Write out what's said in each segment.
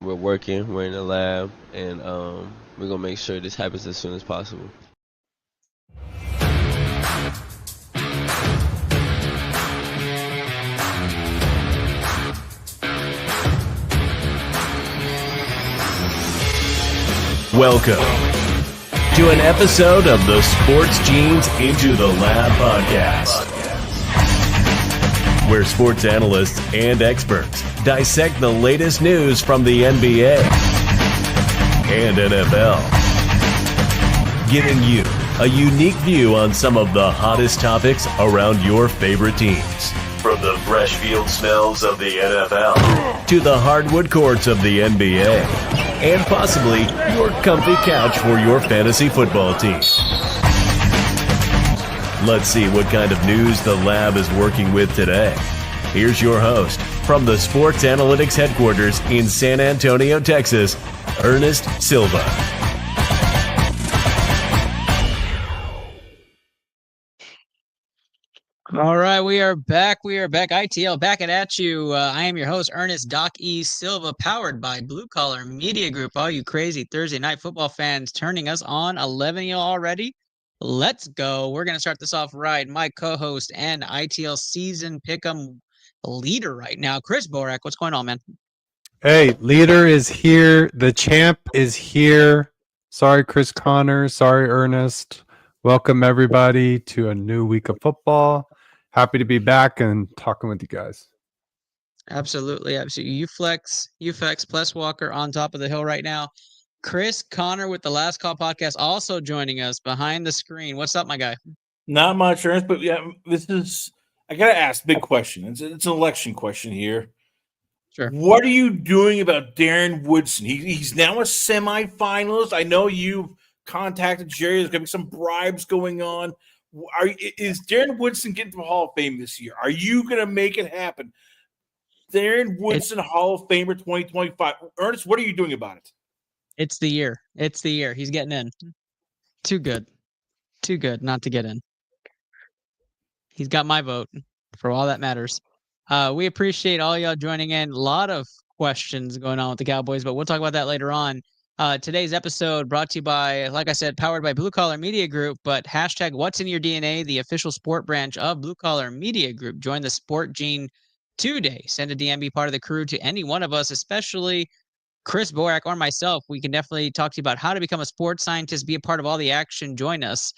We're working. We're in the lab, and we're gonna make sure this happens as soon as possible. Welcome to an episode of the Sports Genes Into the Lab podcast, where sports analysts and experts dissect the latest news from the NBA and NFL, giving you a unique view on some of the hottest topics around your favorite teams. From the fresh field smells of the NFL to the hardwood courts of the NBA, and possibly your comfy couch for your fantasy football team. Let's see what kind of news the lab is working with today. Here's your host from the Sports Analytics headquarters in San Antonio, Texas, Ernest Silva. All right, we are back. ITL back at you. I am your host, Ernest Doc E. Silva, powered by Blue Collar Media Group. All you crazy Thursday night football fans turning us on. 11 already. Let's go. We're going to start this off right. My co-host and ITL season pick'em leader right now, Chris Borak. What's going on, man? Hey, leader is here. The champ is here. Sorry, Chris Connor. Sorry, Ernest. Welcome, everybody, to a new week of football. Happy to be back and talking with you guys. Absolutely. UFlex plus Walker on top of the hill right now. Chris Connor with the Last Call podcast also joining us behind the screen. What's up, my guy? Not much, Ernest, but yeah, I got to ask big question. It's an election question here. Sure. What are you doing about Darren Woodson? He's now a semifinalist. I know you've contacted Jerry. There's going to be some bribes going on. Is Darren Woodson getting to the Hall of Fame this year? Are you going to make it happen? Darren Woodson, Hall of Famer 2025. Ernest, what are you doing about it? It's the year. He's getting in. Too good not to get in. He's got my vote for all that matters. We appreciate all y'all joining in. A lot of questions going on with the Cowboys, but we'll talk about that later on. Today's episode brought to you by, like I said, powered by Blue Collar Media Group, but hashtag What's in Your DNA, the official sport branch of Blue Collar Media Group. Join the Sport Gene today. Send a DM, be part of the crew to any one of us, especially Chris Borak or myself. We can definitely talk to you about how to become a sports scientist, be a part of all the action. Join us.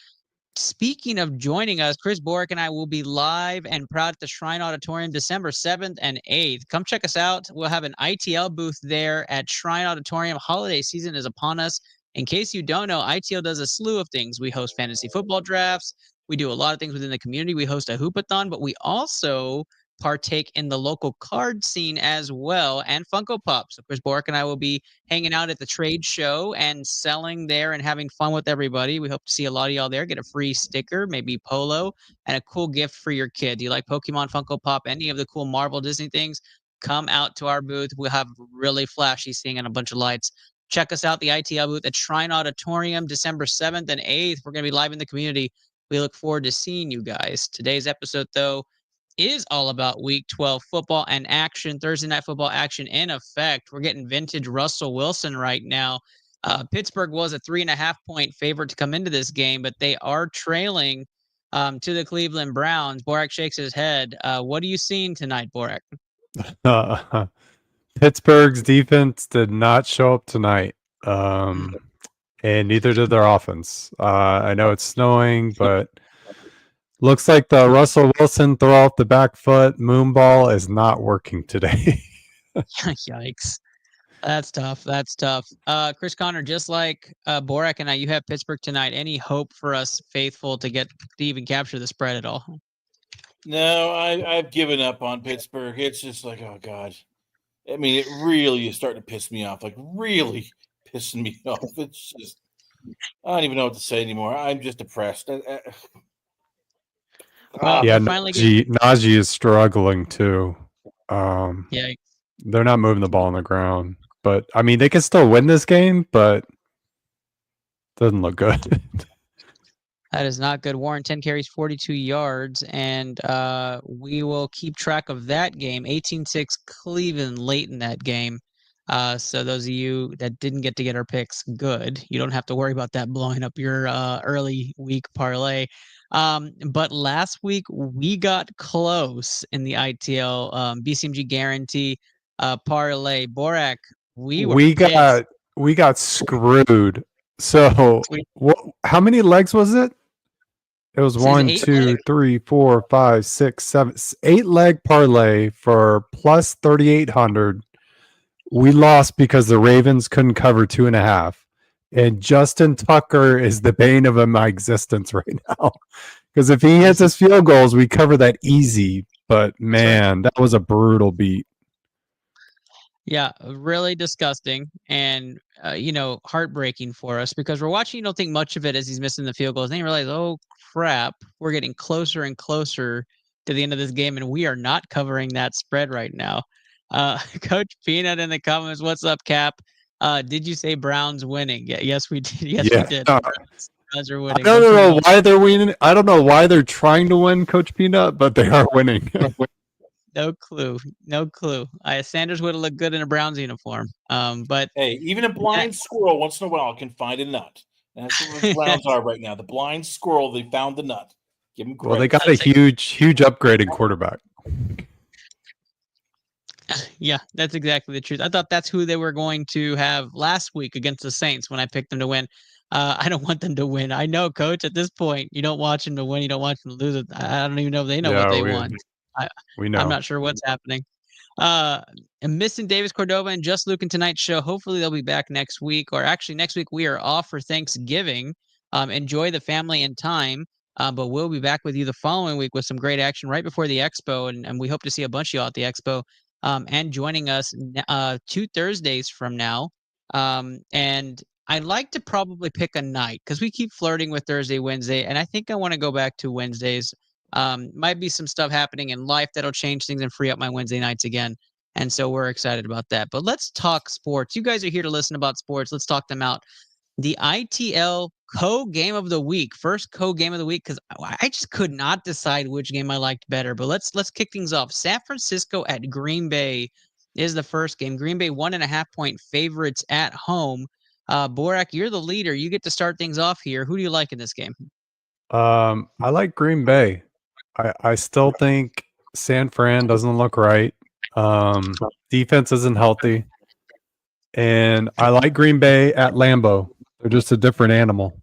Speaking of joining us, Chris Borak and I will be live and proud at the Shrine Auditorium December 7th and 8th. Come check us out. We'll have an ITL booth there at Shrine Auditorium. Holiday season is upon us. In case you don't know, ITL does a slew of things. We host fantasy football drafts. We do a lot of things within the community. We host a hoopathon, but we also partake in the local card scene as well, and Funko Pop. So Chris Borak and I will be hanging out at the trade show and selling there and having fun with everybody. We hope to see a lot of y'all there. Get a free sticker, maybe polo, and a cool gift for your kid. Do you like Pokemon, Funko Pop, any of the cool Marvel, Disney things? Come out to our booth. We'll have really flashy seeing and a bunch of lights. Check us out, the ITL booth at Shrine Auditorium, December 7th and 8th. We're going to be live in the community. We look forward to seeing you guys. Today's episode, though, is all about Week 12 football and action, Thursday night football action in effect. We're getting vintage Russell Wilson right now. Pittsburgh was a 3.5-point favorite to come into this game, but they are trailing to the Cleveland Browns. Borak shakes his head. What are you seeing tonight, Borak? Pittsburgh's defense did not show up tonight, and neither did their offense. I know it's snowing, but looks like the Russell Wilson throw off the back foot moonball is not working today. Yikes. That's tough. Chris Connor, just like Borak and I, you have Pittsburgh tonight. Any hope for us faithful to even capture the spread at all? No, I've given up on Pittsburgh. It's just like, oh, God. I mean, it really is starting to piss me off. Like, really pissing me off. It's just, I don't even know what to say anymore. I'm just depressed. Yeah, Najee is struggling too. Yeah, they're not moving the ball on the ground, but I mean they can still win this game, but doesn't look good. That is not good. Warren, 10 carries, 42 yards, and we will keep track of that game. 18-6 Cleveland late in that game. So those of you that didn't get to get our picks, good. You don't have to worry about that blowing up your early week parlay. But last week we got close in the ITL BCMG guarantee parlay. Borak, we were We pissed. got screwed. So We- what? How many legs was it? It was This is 1, 2, 3, 4, 5, 6, 7, 8 leg parlay for plus 3,800. We lost because the Ravens couldn't cover 2.5. And Justin Tucker is the bane of my existence right now. Because if he hits his field goals, we cover that easy. But man, that was a brutal beat. Yeah, really disgusting and heartbreaking for us because we're watching. You don't think much of it as he's missing the field goals. Then you realize, oh crap, we're getting closer and closer to the end of this game, and we are not covering that spread right now. Coach Peanut in the comments, what's up, Cap? Did you say Browns winning? Yeah, yes, we did. Yes, we did. Browns are I winning. don't know why they're winning. I don't know why they're trying to win, Coach Peanut, but they are winning. No clue. No clue. Sanders would have looked good in a Browns uniform. But hey, even a blind squirrel once in a while can find a nut. And that's what the Browns are right now. The blind squirrel, they found the nut. Give them credit. Well, they got a huge upgrade in quarterback. Yeah, that's exactly the truth. I thought that's who they were going to have last week against the Saints when I picked them to win. I don't want them to win. I know, Coach, at this point, you don't watch them to win. You don't watch them to lose. I don't even know if they know what they want. We know. I'm not sure what's happening. And missing Davis Cordova and Just Luke in tonight's show. Hopefully they'll be back next week. Or actually, next week we are off for Thanksgiving. Enjoy the family and time. But we'll be back with you the following week with some great action right before the Expo. And we hope to see a bunch of y'all at the Expo. And joining us 2 Thursdays from now. And I'd like to probably pick a night because we keep flirting with Thursday, Wednesday, and I think I want to go back to Wednesdays. Might be some stuff happening in life that'll change things and free up my Wednesday nights again. And so we're excited about that. But let's talk sports. You guys are here to listen about sports. Let's talk them out. The ITL co-game of the week, first co-game of the week, because I just could not decide which game I liked better. But let's kick things off. San Francisco at Green Bay is the first game. Green Bay 1.5-point favorites at home. Borak, you're the leader. You get to start things off here. Who do you like in this game? I like Green Bay. I still think San Fran doesn't look right. Defense isn't healthy. And I like Green Bay at Lambeau. They're just a different animal.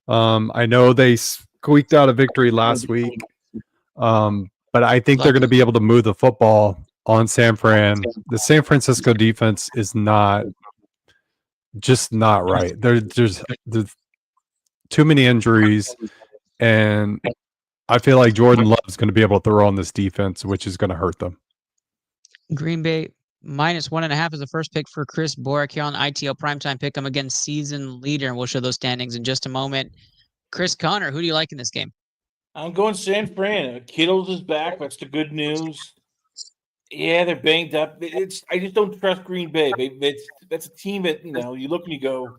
I know they squeaked out a victory last week, but I think they're going to be able to move the football on San Fran. The San Francisco defense is not right. There's too many injuries, and I feel like Jordan Love is going to be able to throw on this defense, which is going to hurt them. Green Bay -1.5 is the first pick for Chris Borak here on ITL Primetime Pick. I'm against season leader, and we'll show those standings in just a moment. Chris Connor, who do you like in this game? I'm going San Fran. Kittles is back. That's the good news. Yeah, they're banged up. I just don't trust Green Bay. That's a team that you look and you go,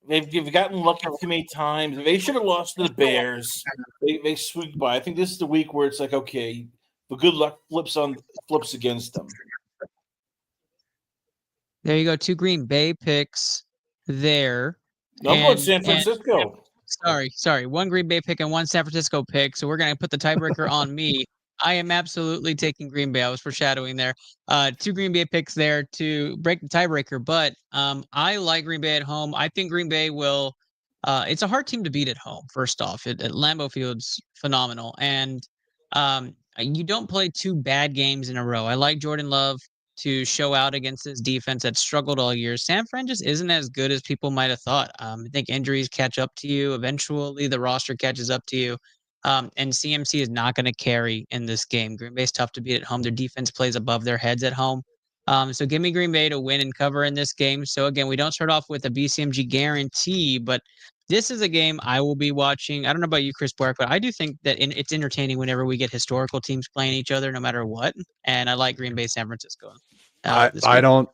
they've gotten lucky too many times. They should have lost to the Bears. They squeaked by. I think this is the week where it's like, okay, the good luck flips against them. There you go. 2 Green Bay picks there. No, I'm going San Francisco. Sorry. 1 Green Bay pick and 1 San Francisco pick. So we're going to put the tiebreaker on me. I am absolutely taking Green Bay. I was foreshadowing there. 2 Green Bay picks there to break the tiebreaker. But I like Green Bay at home. I think Green Bay will. It's a hard team to beat at home. First off, at Lambeau Field's phenomenal, and you don't play 2 bad games in a row. I like Jordan Love to show out against this defense that struggled all year. San Fran just isn't as good as people might have thought. I think injuries catch up to you. Eventually, the roster catches up to you. And CMC is not going to carry in this game. Green Bay's tough to beat at home. Their defense plays above their heads at home. So give me Green Bay to win and cover in this game. So again, we don't start off with a BCMG guarantee, but this is a game I will be watching. I don't know about you, Chris Borak, but I do think that it's entertaining whenever we get historical teams playing each other, no matter what. And I like Green Bay, San Francisco. I don't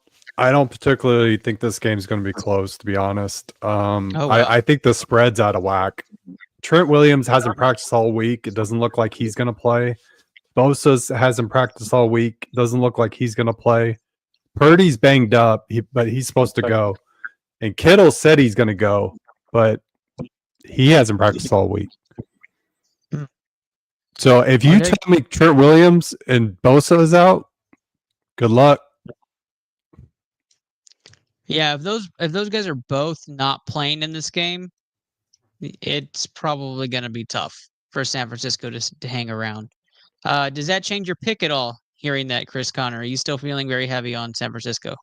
particularly think this game's going to be close, to be honest. I think the spread's out of whack. Trent Williams hasn't practiced all week. It doesn't look like he's going to play. Bosa hasn't practiced all week. Doesn't look like he's going to play. Purdy's banged up, but he's supposed to go. And Kittle said he's going to go, but he hasn't practiced all week. So if you tell me Trent Williams and Bosa is out, good luck. Yeah, if those guys are both not playing in this game, it's probably going to be tough for San Francisco to hang around. Does that change your pick at all? Hearing that, Chris Connor, are you still feeling very heavy on San Francisco?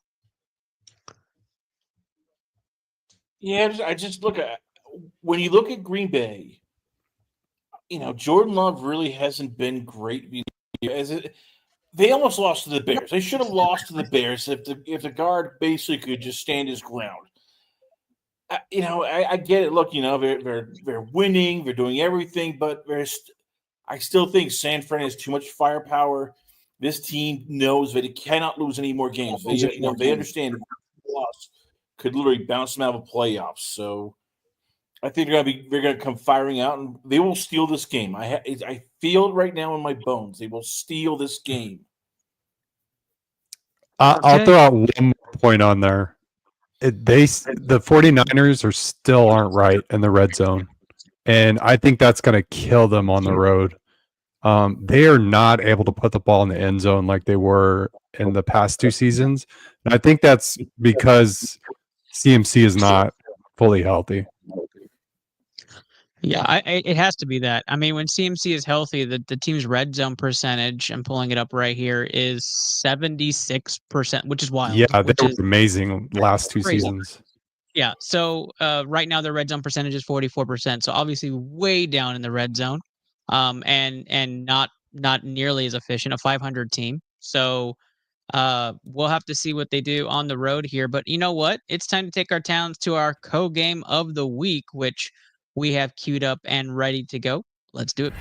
Yeah, I just look at when you look at Green Bay. Jordan Love really hasn't been great. They almost lost to the Bears. They should have lost to the Bears if the guard basically could just stand his ground. I get it. Look, they're winning, they're doing everything, but I still think San Fran has too much firepower. This team knows that it cannot lose any more games. They understand loss could literally bounce them out of the playoffs. So I think they're gonna come firing out, and they will steal this game. I feel it right now in my bones. They will steal this game. I'll throw out one more point on there. The 49ers aren't right in the red zone, and I think that's going to kill them on the road. They are not able to put the ball in the end zone like they were in the past 2 seasons, and I think that's because CMC is not fully healthy. Yeah, it has to be that. I mean, when CMC is healthy, the team's red zone percentage, I'm pulling it up right here, is 76%, which is wild. Yeah, they were amazing last 2 seasons. Yeah, so right now their red zone percentage is 44%, so obviously way down in the red zone, and not nearly as efficient, a 500 team. So we'll have to see what they do on the road here. But you know what? It's time to take our towns to our co-game of the week, which we have queued up and ready to go. Let's do it.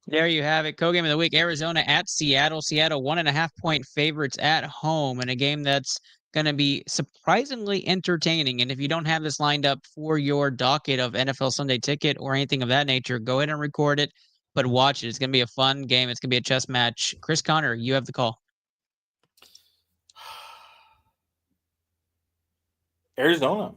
There you have it. Co-game of the week, Arizona at Seattle. Seattle 1.5-point favorites at home in a game that's going to be surprisingly entertaining. And if you don't have this lined up for your docket of NFL Sunday Ticket or anything of that nature, go ahead and record it, but watch it. It's going to be a fun game. It's going to be a chess match. Chris Connor, you have the call. Arizona.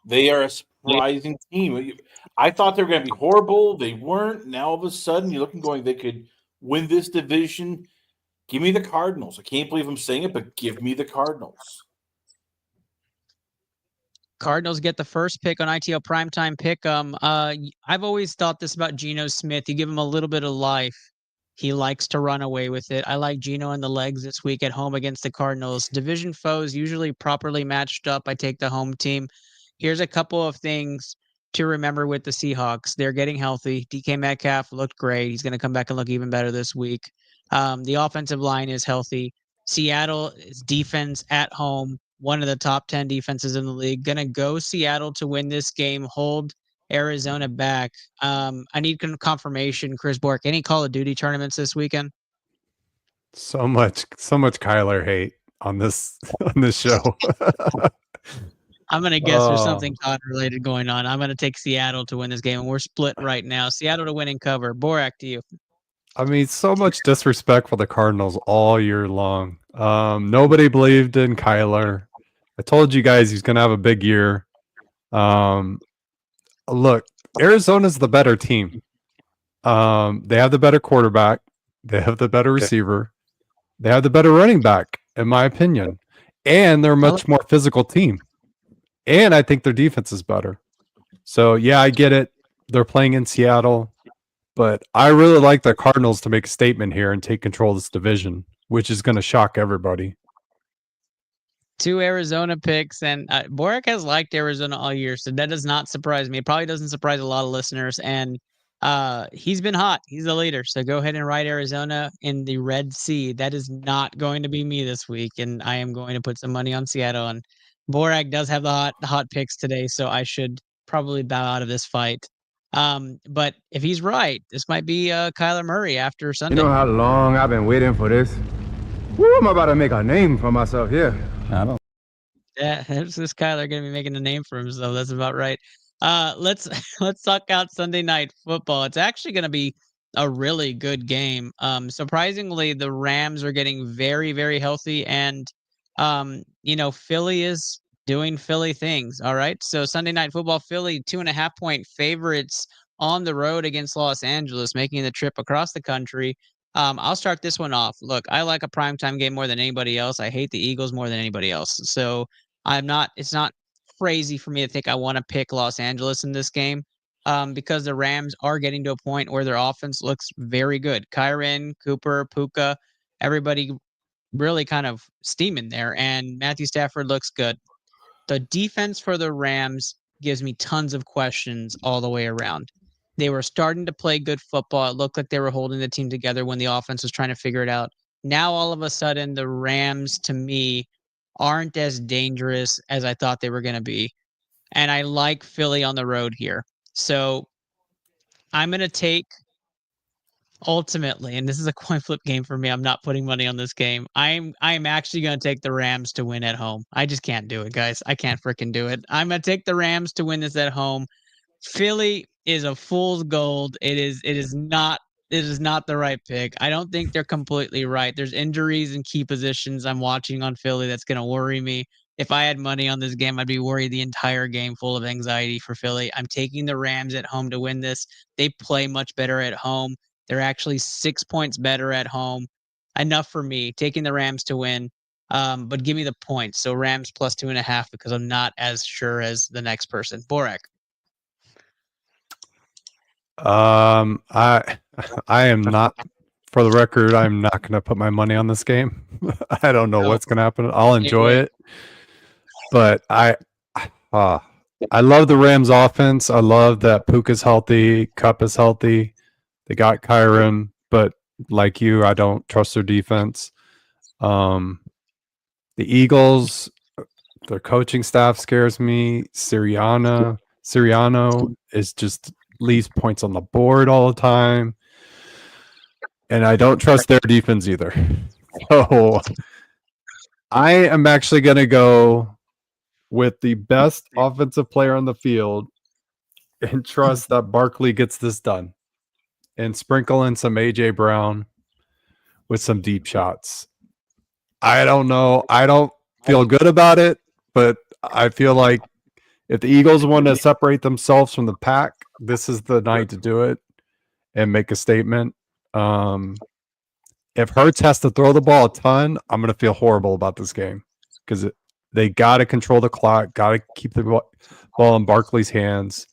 They are a surprising team. I thought they were going to be horrible. They weren't. Now all of a sudden, you're looking going, they could win this division. Give me the Cardinals. I can't believe I'm saying it, but give me the Cardinals. Cardinals get the first pick on ITL Primetime Pick'em. I've always thought this about Geno Smith. You give him a little bit of life, he likes to run away with it. I like Geno in the legs this week at home against the Cardinals. Division foes usually properly matched up. I take the home team. Here's a couple of things to remember with the Seahawks. They're getting healthy. DK Metcalf looked great. He's going to come back and look even better this week. The offensive line is healthy. Seattle's defense at home, one of the top 10 defenses in the league. Going to go Seattle to win this game, hold Arizona back. I need confirmation, Chris Bork. Any Call of Duty tournaments this weekend? So much Kyler hate on this show. I'm going to guess there's something COD related going on. I'm going to take Seattle to win this game, and we're split right now. Seattle to win and cover. Borak, to you. I mean, so much disrespect for the Cardinals all year long. Nobody believed in Kyler. I told you guys he's going to have a big year. Look, Arizona's the better team. They have the better quarterback. They have the better receiver. They have the better running back, in my opinion. And they're a much more physical team. And I think their defense is better. So, yeah, I get it. They're playing in Seattle. But I really like the Cardinals to make a statement here and take control of this division, which is going to shock everybody. 2 Arizona picks, and Borak has liked Arizona all year, so that does not surprise me. It probably doesn't surprise a lot of listeners, and he's been hot. He's the leader, so go ahead and ride Arizona in the Red Sea. That is not going to be me this week, and I am going to put some money on Seattle. And Borak does have the hot picks today, so I should probably bow out of this fight. But if he's right, this might be Kyler Murray after Sunday. You know how long I've been waiting for this? Woo, I'm about to make a name for myself here. I don't. Yeah, there's this Kyler gonna be making a name for himself. That's about right. Let's let's talk out Sunday night football. It's actually gonna be a really good game. Surprisingly, the Rams are getting very, very healthy, and Philly is doing Philly things. All right. So Sunday night football, Philly 2.5 point favorites on the road against Los Angeles, making the trip across the country. I'll start this one off. Look, I like a primetime game more than anybody else. I hate the Eagles more than anybody else. So it's not crazy for me to think I want to pick Los Angeles in this game, because the Rams are getting to a point where their offense looks very good. Kyren, Cooper, Puka, everybody really kind of steaming there, and Matthew Stafford looks good. The defense for the Rams gives me tons of questions all the way around. They were starting to play good football. It looked like they were holding the team together when the offense was trying to figure it out. Now, all of a sudden, the Rams, to me, aren't as dangerous as I thought they were going to be. And I like Philly on the road here. So I'm going to take ultimately, and this is a coin flip game for me. I'm not putting money on this game. I'm actually going to take the Rams to win at home. I just can't do it, guys. I can't freaking do it. I'm going to take the Rams to win this at home. Philly is a fool's gold. It is not the right pick. I don't think they're completely right. There's injuries in key positions I'm watching on Philly that's going to worry me. If I had money on this game, I'd be worried the entire game, full of anxiety for Philly. I'm taking the Rams at home to win this. They play much better at home. They're actually 6 points better at home. Enough for me. Taking the Rams to win. But give me the points. So Rams plus 2.5, because I'm not as sure as the next person. Borak. I am not. For the record, I'm not going to put my money on this game. I don't know what's going to happen. I'll enjoy it, but I love the Rams offense. I love that Puka's healthy, Cup is healthy. They got Kyren, but like you, I don't trust their defense. The Eagles, their coaching staff scares me. Sirianni is just leaves points on the board all the time. And I don't trust their defense either. So I am actually going to go with the best offensive player on the field and trust that Barkley gets this done and sprinkle in some A.J. Brown with some deep shots. I don't know. I don't feel good about it, but I feel like if the Eagles want to separate themselves from the pack, this is the night to do it and make a statement. If Hurts has to throw the ball a ton, I'm going to feel horrible about this game because they got to control the clock, got to keep the ball in Barkley's hands,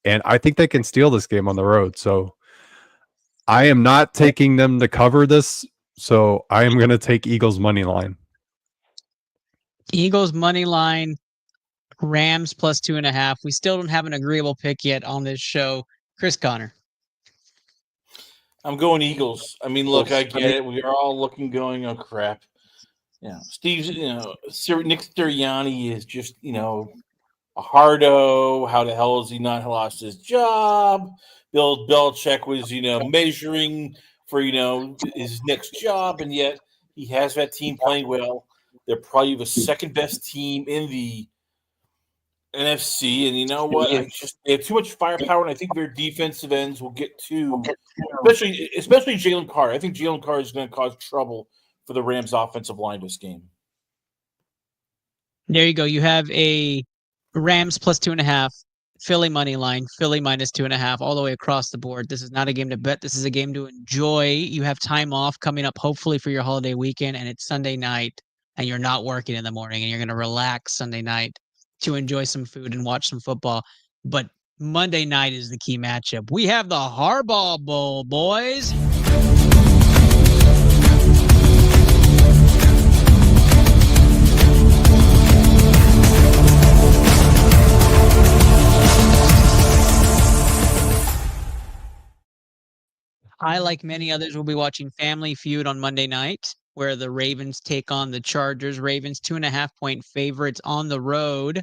and I think they can steal this game on the road. So I am not taking them to cover this, so I am going to take Eagles money line. Eagles money line, Rams plus 2.5. We still don't have an agreeable pick yet on this show. Chris Connor. I'm going Eagles. I mean, look, I get it. We are all looking, going, oh crap. Nick Sirianni is just, a hardo. How the hell has he not lost his job? Bill Belichick was, measuring for, his next job, and yet he has that team playing well. They're probably the second best team in the NFC, and you know what? They have too much firepower, and I think their defensive ends will get too, especially Jalen Carter. I think Jalen Carter is going to cause trouble for the Rams' offensive line this game. There you go. You have a Rams plus 2.5, Philly money line, Philly minus 2.5, all the way across the board. This is not a game to bet. This is a game to enjoy. You have time off coming up, hopefully for your holiday weekend, and it's Sunday night, and you're not working in the morning, and you're going to relax Sunday night to enjoy some food and watch some football. But Monday night is the key matchup. We have the Harbaugh Bowl, boys. I, like many others, will be watching Family Feud on Monday night, where the Ravens take on the Chargers. Ravens 2.5-point favorites on the road.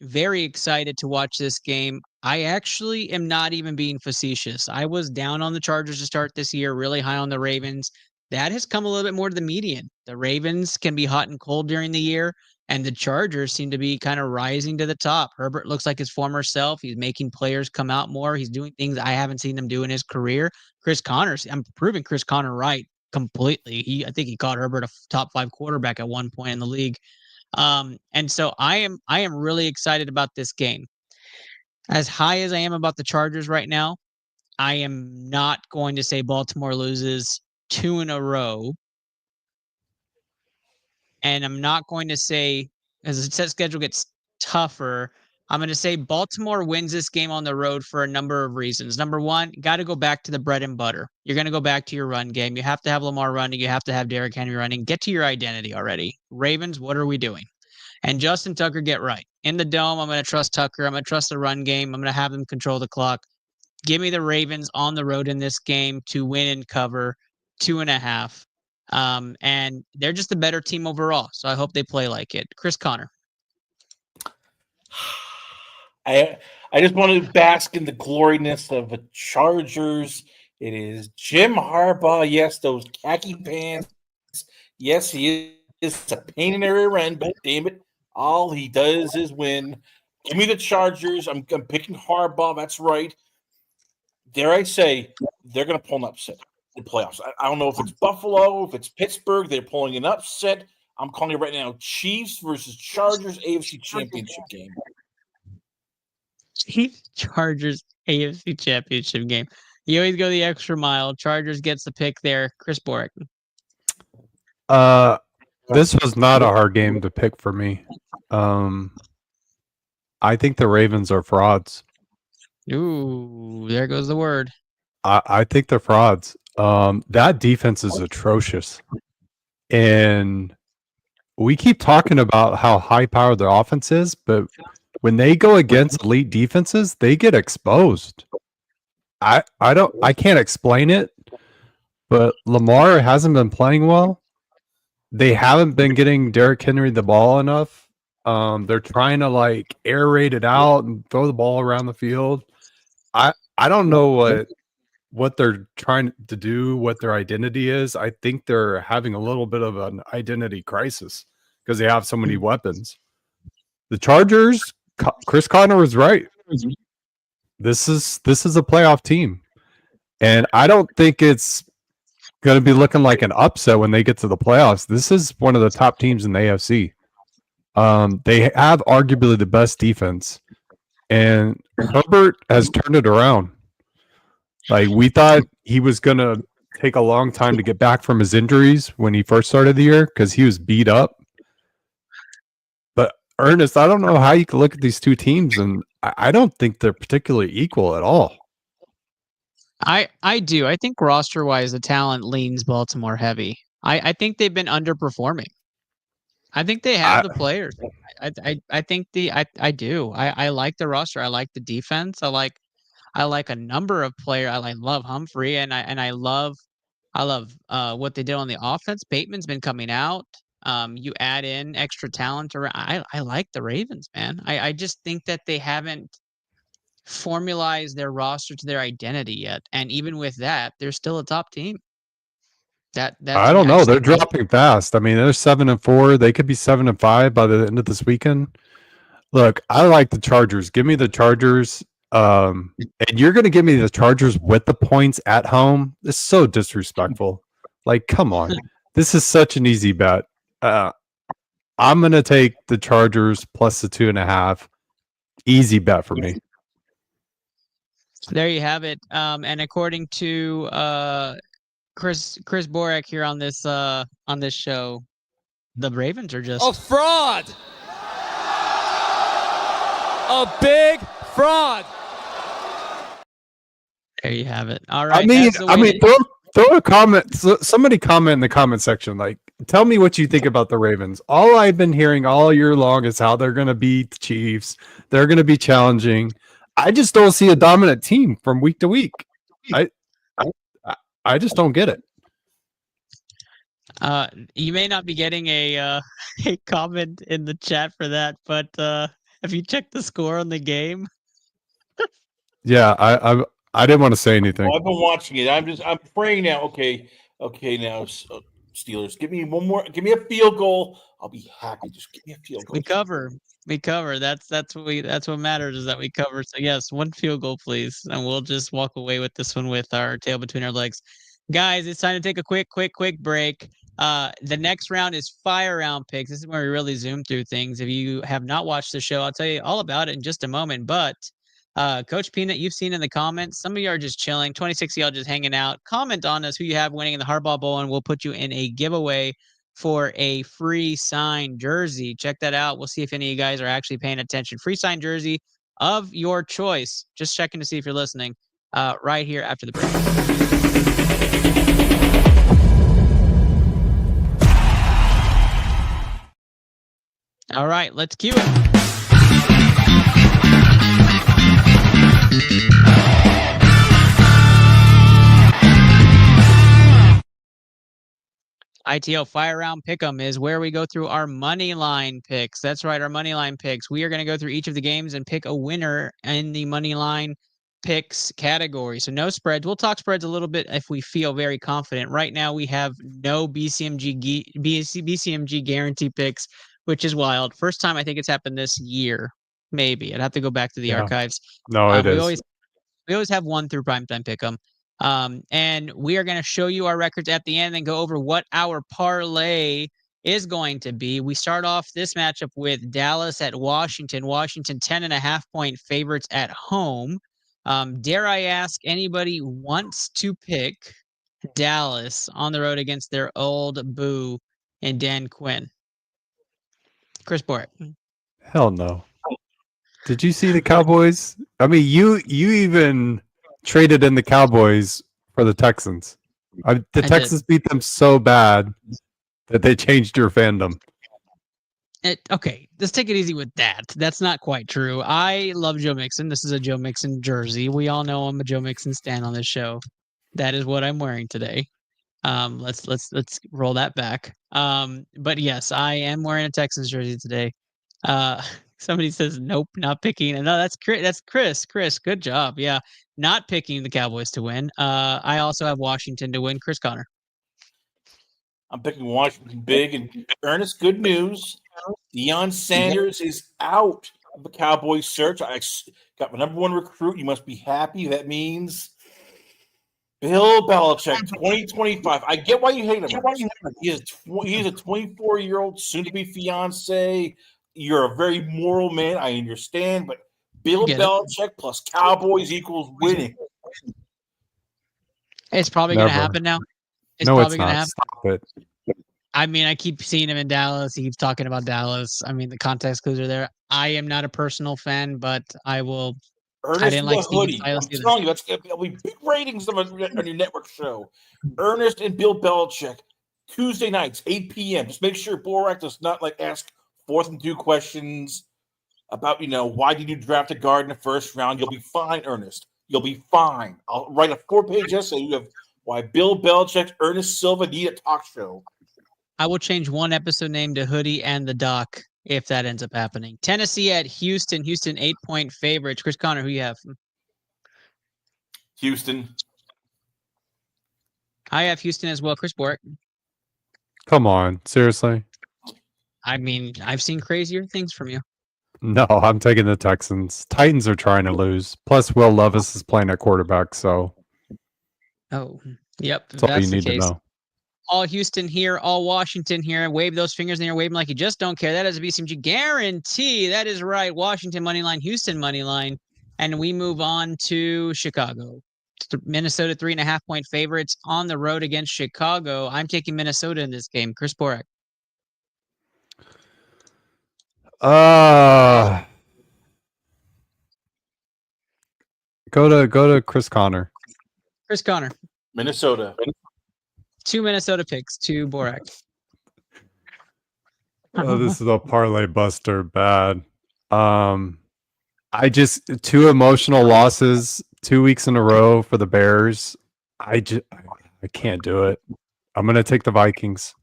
Very excited to watch this game. I actually am not even being facetious. I was down on the Chargers to start this year, really high on the Ravens. That has come a little bit more to the median. The Ravens can be hot and cold during the year. And the Chargers seem to be kind of rising to the top. Herbert looks like his former self. He's making players come out more. He's doing things I haven't seen him do in his career. Chris Connors, I'm proving Chris Connor right completely. I think he caught Herbert a top 5 quarterback at one point in the league. And so I am really excited about this game. As high as I am about the Chargers right now, I am not going to say Baltimore loses 2 in a row. And I'm not going to say, as the set schedule gets tougher, I'm going to say Baltimore wins this game on the road for a number of reasons. Number one, got to go back to the bread and butter. You're going to go back to your run game. You have to have Lamar running. You have to have Derrick Henry running. Get to your identity already. Ravens, what are we doing? And Justin Tucker, get right. In the dome, I'm going to trust Tucker. I'm going to trust the run game. I'm going to have them control the clock. Give me the Ravens on the road in this game to win and cover 2.5. And they're just a better team overall. So I hope they play like it. Chris Connor. I just want to bask in the gloriness of the Chargers. It is Jim Harbaugh. Yes, those khaki pants. Yes, he is a pain in the rear end, but damn it, all he does is win. Give me the Chargers. I'm picking Harbaugh. That's right. Dare I say, they're going to pull an upset in the playoffs. I don't know if it's Buffalo, if it's Pittsburgh. They're pulling an upset. I'm calling it right now. Chiefs versus Chargers AFC Championship game. Chiefs Chargers AFC Championship game. You always go the extra mile. Chargers gets the pick there. Chris Borick. This was not a hard game to pick for me. I think the Ravens are frauds. Ooh, there goes the word. I think they're frauds. That defense is atrocious. And we keep talking about how high powered their offense is, but when they go against elite defenses, they get exposed. I can't explain it, but Lamar hasn't been playing well. They haven't been getting Derrick Henry the ball enough. They're trying to like air raid it out and throw the ball around the field. I don't know what they're trying to do, what their identity is. I think they're having a little bit of an identity crisis because they have so many weapons. The Chargers, Chris Connor was right. This is a playoff team, and I don't think it's going to be looking like an upset when they get to the playoffs. This is one of the top teams in the AFC. They have arguably the best defense, and Herbert has turned it around. Like, we thought he was going to take a long time to get back from his injuries when he first started the year because he was beat up. But Ernest, I don't know how you can look at these two teams, and I don't think they're particularly equal at all. I do. I think roster-wise, the talent leans Baltimore heavy. I think they've been underperforming. I think they have the players. I think I do. I like the roster. I like the defense. I like a number of players. I love Humphrey, and I love what they did on the offense. Bateman's been coming out. You add in extra talent around. I like the Ravens, man. I just think that they haven't formalized their roster to their identity yet, and even with that, they're still a top team. I don't know. They're dropping fast. I mean, they're 7-4. They could be 7-5 by the end of this weekend. Look, I like the Chargers. Give me the Chargers. And you're going to give me the Chargers with the points at home? It's so disrespectful. Like, come on. This is such an easy bet. I'm going to take the Chargers plus the 2.5. Easy bet for me. There you have it. And according to Chris Borek here on this show, the Ravens are just a fraud. A big fraud. There you have it. All right. I mean, throw a comment. Somebody comment in the comment section. Like, tell me what you think about the Ravens. All I've been hearing all year long is how they're going to beat the Chiefs. They're going to be challenging. I just don't see a dominant team from week to week. I just don't get it. You may not be getting a comment in the chat for that, but have you checked the score on the game? Yeah, I didn't want to say anything. I've been watching it. I'm praying now. Okay. Now, Steelers. Give me one more. Give me a field goal. I'll be happy. Just give me a field goal. We cover. That's what matters is that we cover. So yes, one field goal, please, and we'll just walk away with this one with our tail between our legs. Guys, it's time to take a quick break. The next round is fire round picks. This is where we really zoom through things. If you have not watched the show, I'll tell you all about it in just a moment. But Coach Peanut, you've seen in the comments, some of you are just chilling. 26 of y'all just hanging out. Comment on us who you have winning in the Hardball Bowl, and we'll put you in a giveaway for a free signed jersey. Check that out. We'll see if any of you guys are actually paying attention. Free signed jersey of your choice. Just checking to see if you're listening right here after the break. All right, let's cue it. ITL Fire Round Pick'em is where we go through our money line picks. That's right, our money line picks. We are going to go through each of the games and pick a winner in the money line picks category. So no spreads. We'll talk spreads a little bit if we feel very confident. Right now, we have no BCMG guarantee picks, which is wild. First time I think it's happened this year. Maybe I'd have to go back to the archives. No, it is. We always have one through Primetime Pick'em. And we are going to show you our records at the end and go over what our parlay is going to be. We start off this matchup with Dallas at Washington. Washington 10.5-point favorites at home. Dare I ask anybody wants to pick Dallas on the road against their old boo and Dan Quinn? Chris Bort. Hell no. Did you see the Cowboys? I mean, you even traded in the Cowboys for the Texans. The Texans beat them so bad that they changed your fandom. Okay, let's take it easy with that. That's not quite true. I love Joe Mixon. This is a Joe Mixon jersey. We all know I'm a Joe Mixon stan on this show. That is what I'm wearing today. Let's roll that back. But yes, I am wearing a Texans jersey today. Somebody says nope, not picking. No, that's Chris. Chris, good job. Yeah, not picking the Cowboys to win. I also have Washington to win. Chris Connor. I'm picking Washington big. And Ernest, good news. Deion Sanders is out of the Cowboys search. I got my number one recruit. You must be happy. That means Bill Belichick, 2025. I get why you hate him. He's a 24-year-old soon-to-be fiance. You're a very moral man. I understand, but Bill Belichick plus Cowboys equals winning. It's probably going to happen now. It's probably going to happen. Stop it. I mean, I keep seeing him in Dallas. He keeps talking about Dallas. I mean, the context clues are there. I am not a personal fan, but I will. Ernest I didn't like hoodie. I'm telling you, that'll be big ratings on your network show. Ernest and Bill Belichick, Tuesday nights, 8 p.m. Just make sure Borak does not ask 4th and 2 questions about, why did you draft a guard in the first round? You'll be fine, Ernest. You'll be fine. I'll write a 4-page essay. You have why Bill Belichick, Ernest Silva need a talk show. I will change one episode name to Hoodie and the Doc if that ends up happening. Tennessee at Houston. Houston 8-point favorites. Chris Connor, who you have? Houston. I have Houston as well. Chris Bort. Come on, seriously? I mean, I've seen crazier things from you. No, I'm taking the Texans. Titans are trying to lose. Plus, Will Levis is playing at quarterback, so. Oh, yep. That's all you need to know. All Houston here, all Washington here. Wave those fingers in the air, wave them like you just don't care. That is a BCMG guarantee. That is right. Washington money line, Houston money line. And we move on to Chicago. Minnesota 3.5-point favorites on the road against Chicago. I'm taking Minnesota in this game. Chris Borak. Go to Chris Connor. Chris Connor. Minnesota. 2 Minnesota picks, 2 Borak. Oh, this is a parlay buster. Bad. I just 2 emotional losses 2 weeks in a row for the Bears. I can't do it. I'm gonna take the Vikings.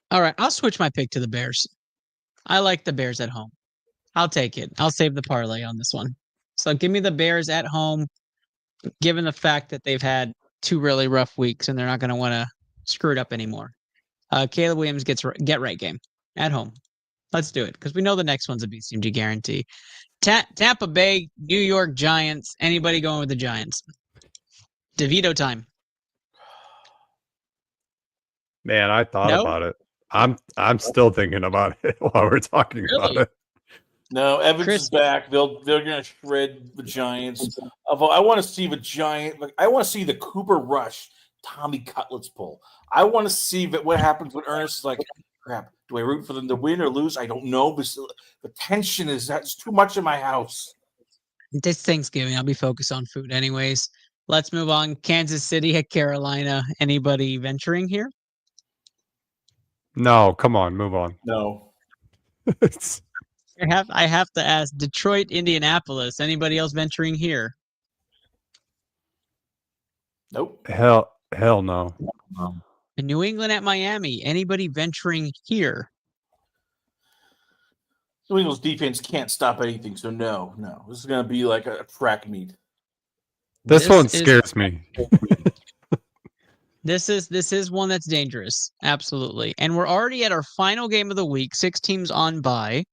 All right, I'll switch my pick to the Bears. I like the Bears at home. I'll take it. I'll save the parlay on this one. So give me the Bears at home, given the fact that they've had 2 really rough weeks and they're not going to want to screw it up anymore. Caleb Williams gets get right game at home. Let's do it because we know the next one's a BCMG guarantee. Tampa Bay, New York Giants. Anybody going with the Giants? DeVito time. Man, I thought No? about it. I'm still thinking about it while we're talking about Really? it. No, Evans Chris- is back. They're gonna shred the Giants. I want to see the Giant. Like I want to see the Cooper Rush, Tommy Cutlets pull. I want to see what happens when Ernest is like, crap. Do I root for them to win or lose? I don't know. But the tension that's too much in my house. This Thanksgiving, I'll be focused on food anyways. Let's move on. Kansas City at Carolina. Anybody venturing here? No, come on, move on. No. It's- I have to ask. Detroit, Indianapolis. Anybody else venturing here? Nope. hell no. And New England at Miami. Anybody venturing here? New England's defense can't stop anything, so no. This is gonna be like a track meet. This one is- scares me. This is one that's dangerous. Absolutely. And we're already at our final game of the week. 6 teams on bye.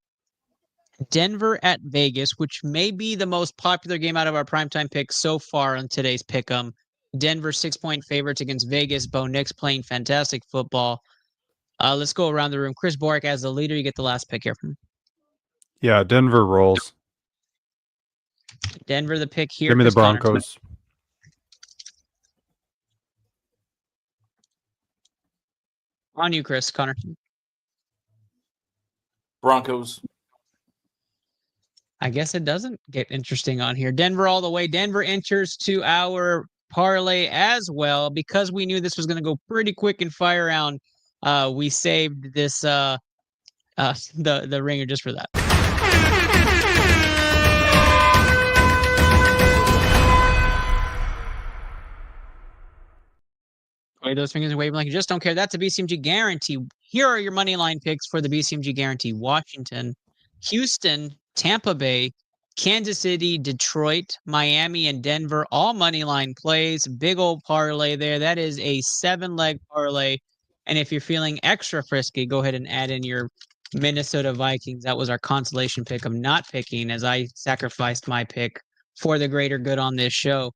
Denver at Vegas, which may be the most popular game out of our primetime picks so far on today's pick'em. Denver 6-point favorites against Vegas. Bo Nix playing fantastic football. Let's go around the room. Chris Borick as the leader. You get the last pick here. Yeah, Denver rolls. Denver the pick here. Give me the Chris Connor. Broncos. On you, Chris Connor. Broncos. I guess it doesn't get interesting on here. Denver all the way. Denver enters to our parlay as well because we knew this was going to go pretty quick and fire round. We saved this the ringer just for that. Wave those fingers and wave like you just don't care. That's a BCMG guarantee. Here are your money line picks for the BCMG guarantee. Washington, Houston, Tampa Bay, Kansas City, Detroit, Miami, and Denver. All money line plays. Big old parlay there. That is a 7-leg parlay. And if you're feeling extra frisky, go ahead and add in your Minnesota Vikings. That was our consolation pick. I'm not picking as I sacrificed my pick for the greater good on this show.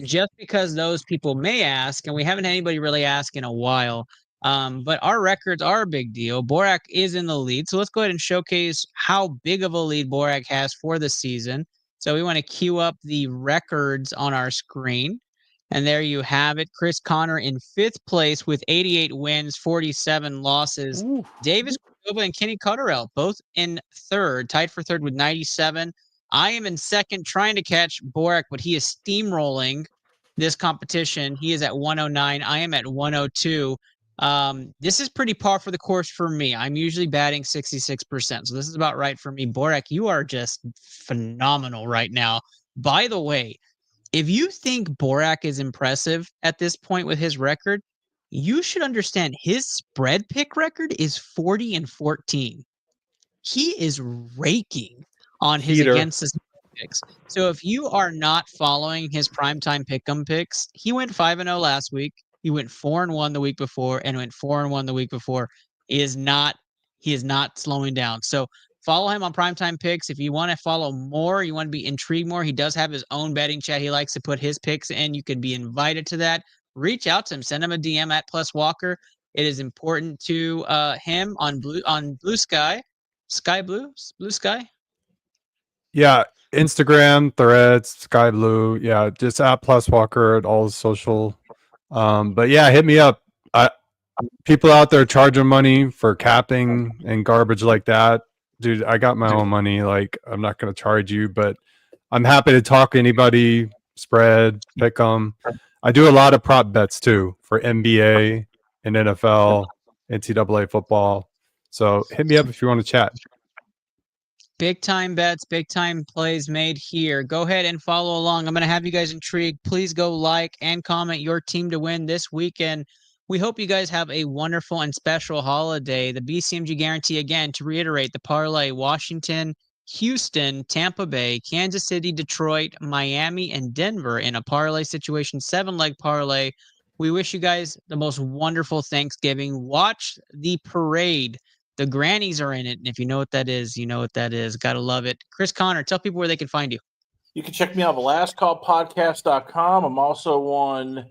Just because those people may ask, and we haven't had anybody really ask in a while, but our records are a big deal. Borak is in the lead. So let's go ahead and showcase how big of a lead Borak has for the season. So we want to queue up the records on our screen. And there you have it. Chris Connor in 5th place with 88 wins, 47 losses. Ooh. Davis Cordova and Kenny Cotterell both in 3rd, tied for 3rd with 97. I am in 2nd trying to catch Borak, but he is steamrolling this competition. He is at 109. I am at 102. This is pretty par for the course for me. I'm usually batting 66%. So this is about right for me. Borak, you are just phenomenal right now. By the way, if you think Borak is impressive at this point with his record, you should understand his spread pick record is 40-14. He is raking on his Heater. against his picks. So if you are not following his primetime pick'em picks, he went 5-0 last week. He went 4-1 the week before and went 4-1 the week before. He is not slowing down. So follow him on Primetime Picks. If you want to follow more, you want to be intrigued more, he does have his own betting chat. He likes to put his picks in. You could be invited to that. Reach out to him. Send him a DM at Plus Walker. It is important to him on Blue Sky. Blue Sky? Yeah, Instagram, Threads, Sky Blue. Yeah, just at Plus Walker at all social. But yeah, hit me up. People out there charging money for capping and garbage like that. Dude, I got my own money. Like, I'm not going to charge you, but I'm happy to talk to anybody, spread, pick them. I do a lot of prop bets too for NBA and NFL, NCAA football. So hit me up if you want to chat. Big time bets, big time plays made here. Go ahead and follow along. I'm going to have you guys intrigued. Please go like and comment your team to win this weekend. We hope you guys have a wonderful and special holiday. The BCMG guarantee, again, to reiterate, the parlay: Washington, Houston, Tampa Bay, Kansas City, Detroit, Miami, and Denver in a parlay situation, 7-leg parlay We wish you guys the most wonderful Thanksgiving. Watch the parade. The grannies are in it. And if you know what that is, you know what that is. Gotta love it. Chris Connor, tell people where they can find you. You can check me out at thelastcallpodcast.com. I'm also on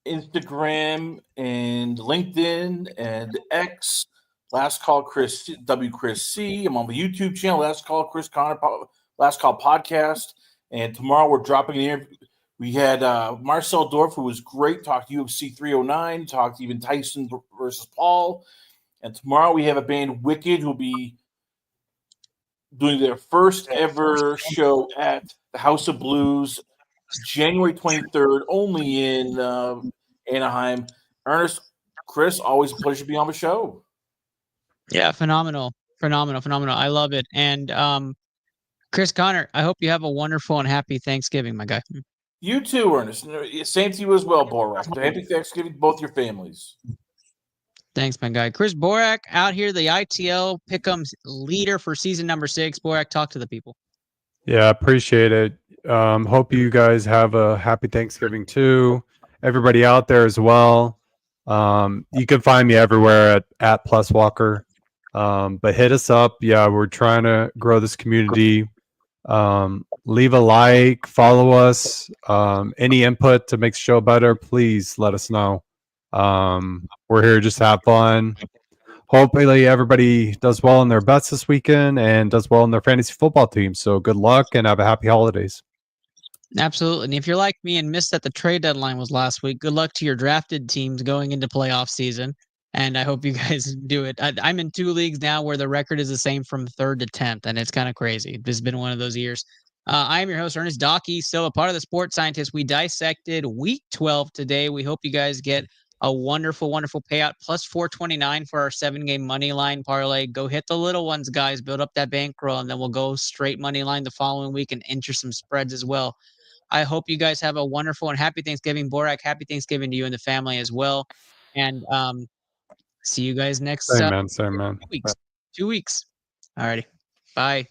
Instagram and LinkedIn and X. Last Call Chris Chris C. I'm on the YouTube channel, Last Call Chris Connor, Last Call Podcast. And tomorrow we're dropping an interview. We had Marcel Dorf, who was great, talked UFC 309, talked even Tyson versus Paul. And tomorrow we have a band, Wicked, who will be doing their first ever show at the House of Blues, January 23rd, only in Anaheim. Ernest, Chris, always a pleasure to be on the show. Yeah, phenomenal. I love it. And Chris Connor, I hope you have a wonderful and happy Thanksgiving, my guy. You too, Ernest. Same to you as well, Borak. Happy Thanksgiving to both your families. Thanks, my guy. Chris Borak out here, the ITL Pick'ems leader for season number 6. Borak, talk to the people. Yeah, appreciate it. Hope you guys have a happy Thanksgiving too. Everybody out there as well. You can find me everywhere at @pluswalker. But hit us up. Yeah, we're trying to grow this community. Leave a like, follow us. Any input to make the show better, please let us know. We're here just to have fun. Hopefully everybody does well in their bets this weekend and does well in their fantasy football team. So good luck and have a happy holidays. Absolutely. And if you're like me and missed that the trade deadline was last week, good luck to your drafted teams going into playoff season. And I hope you guys do it. I'm in 2 leagues now where the record is the same from 3rd to 10th, and it's kind of crazy. This has been one of those years. I am your host, Ernest Docky, still a part of the Sports Scientist. We dissected Week 12 today. We hope you guys get a wonderful, wonderful payout. Plus 429 for our 7-game money line parlay. Go hit the little ones, guys. Build up that bankroll, and then we'll go straight money line the following week and enter some spreads as well. I hope you guys have a wonderful and happy Thanksgiving. Borak, happy Thanksgiving to you and the family as well. And see you guys next Same man. 2 weeks. All righty. Bye.